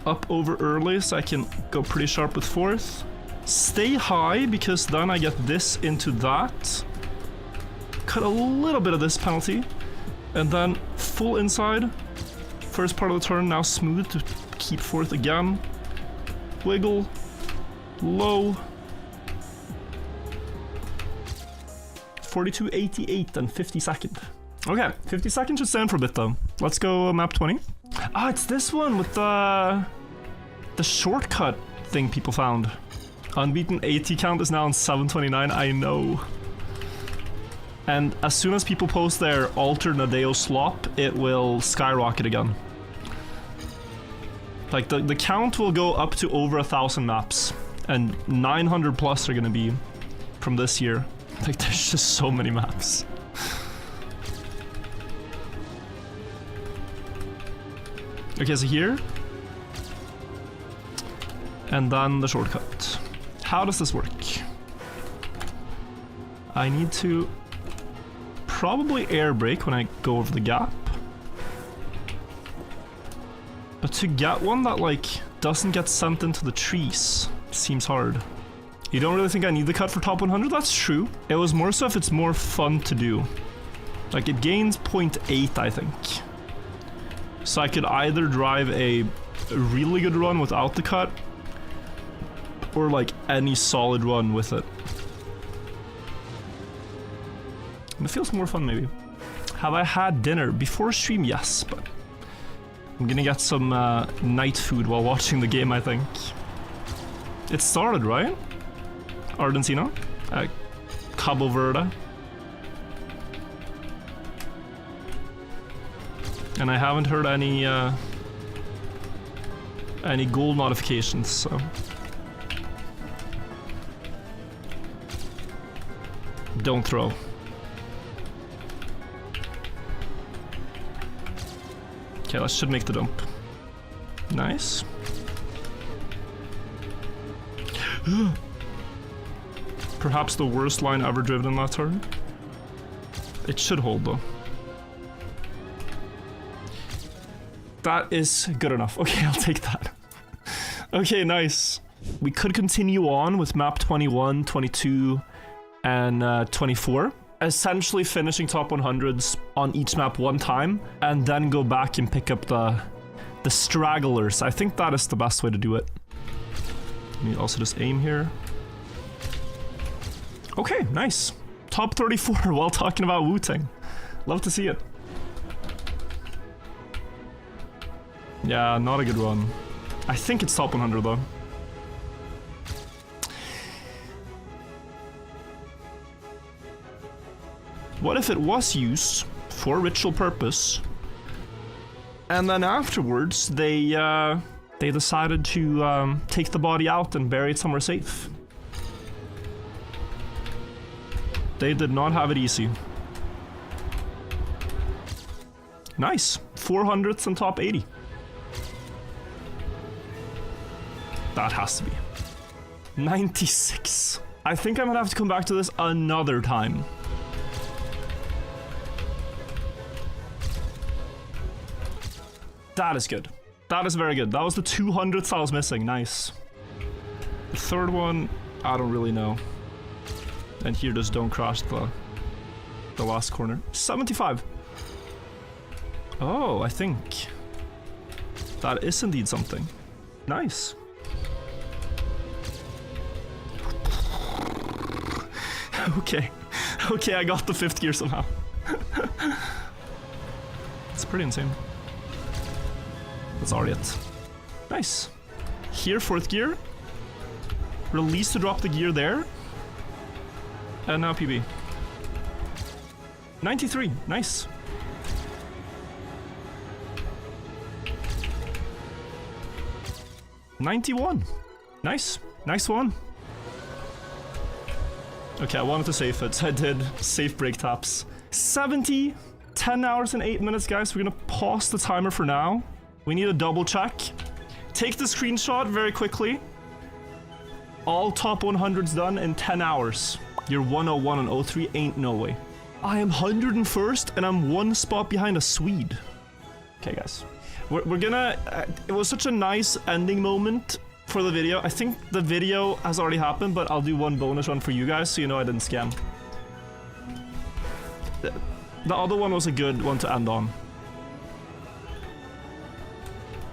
Up over early, so I can go pretty sharp with fourth. Stay high, because then I get this into that. Cut a little bit of this penalty. And then full inside. First part of the turn, now smooth to keep fourth again. Wiggle. Low. 42.88 and 50 seconds. Okay, 50 seconds should stand for a bit though. Let's go map 20. Ah, it's this one with the shortcut thing people found. Unbeaten AT count is now on 729, I know. And as soon as people post their Alter Nadeo slop, it will skyrocket again. Like the count will go up to over 1,000 maps, and 900 plus are gonna be from this year. Like there's just so many maps. Okay, so here. And then the shortcut. How does this work? I need to probably air brake when I go over the gap. But to get one that, like, doesn't get sent into the trees seems hard. You don't really think I need the cut for top 100? That's true. It was more so if it's more fun to do. Like, it gains 0.8, I think. So I could either drive a really good run without the cut, or like any solid run with it. And it feels more fun, maybe. Have I had dinner before stream? Yes, but I'm gonna get some night food while watching the game, I think. It started, right? Argentina? Cabo Verde. And I haven't heard any goal notifications, so... Don't throw. Okay, that should make the dump. Nice. Perhaps the worst line ever driven in that turn. It should hold though. That is good enough. Okay, I'll take that. Okay, nice. We could continue on with map 21, 22, and 24. Essentially finishing top 100s on each map one time, and then go back and pick up the stragglers. I think that is the best way to do it. Let me also just aim here. Okay, nice. Top 34 while talking about Wu-Tang. Love to see it. Yeah, not a good run. I think it's top 100 though. What if it was used for ritual purpose, and then afterwards they decided to take the body out and bury it somewhere safe? They did not have it easy. Nice. 400th and top 80. That has to be. 96. I think I'm gonna have to come back to this another time. That is good. That is very good. That was the 200th I was missing. Nice. The third one, I don't really know. And here, just don't crash the last corner. 75. Oh, I think that is indeed something. Nice. Okay. Okay, I got the 5th gear somehow. It's pretty insane. That's already it. Nice. Here, 4th gear. Release to drop the gear there. And now PB. 93. Nice. $91. Nice. Nice one. Okay, I wanted to save it, so I did safe break taps. 70, 10 hours and 8 minutes, guys. We're gonna pause the timer for now. We need a double check. Take the screenshot very quickly. All top 100s done in 10 hours. You're 101 and 03, ain't no way. I am 101st and I'm 1 spot behind a Swede. Okay, guys. We're gonna... it was such a nice ending moment for the video. I think the video has already happened, but I'll do one bonus one for you guys so you know I didn't scam. The other one was a good one to end on.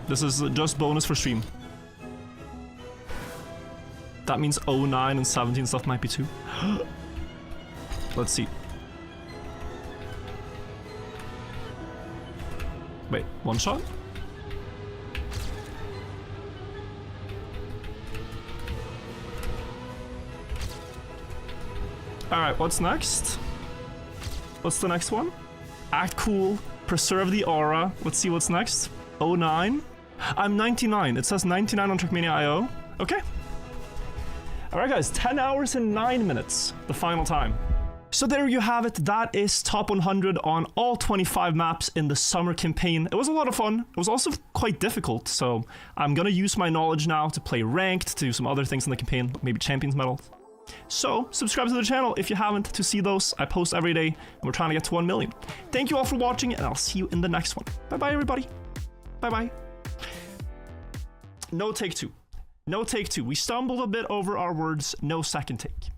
This is just bonus for stream. That means 09 and 17 stuff might be too. Let's see. Wait, one shot? Alright, what's next? What's the next one? Act cool, preserve the aura. Let's see what's next. 09. I'm 99. It says 99 on Trackmania IO. Okay. Alright guys, 10 hours and 9 minutes. The final time. So there you have it. That is top 100 on all 25 maps in the summer campaign. It was a lot of fun. It was also quite difficult, so I'm gonna use my knowledge now to play ranked, to do some other things in the campaign, maybe champions medals. So subscribe to the channel if you haven't to see those. I post every day and we're trying to get to 1 million. Thank you all for watching and I'll see you in the next one. Bye bye everybody. Bye bye. No take two. No take two. We stumbled a bit over our words. No second take.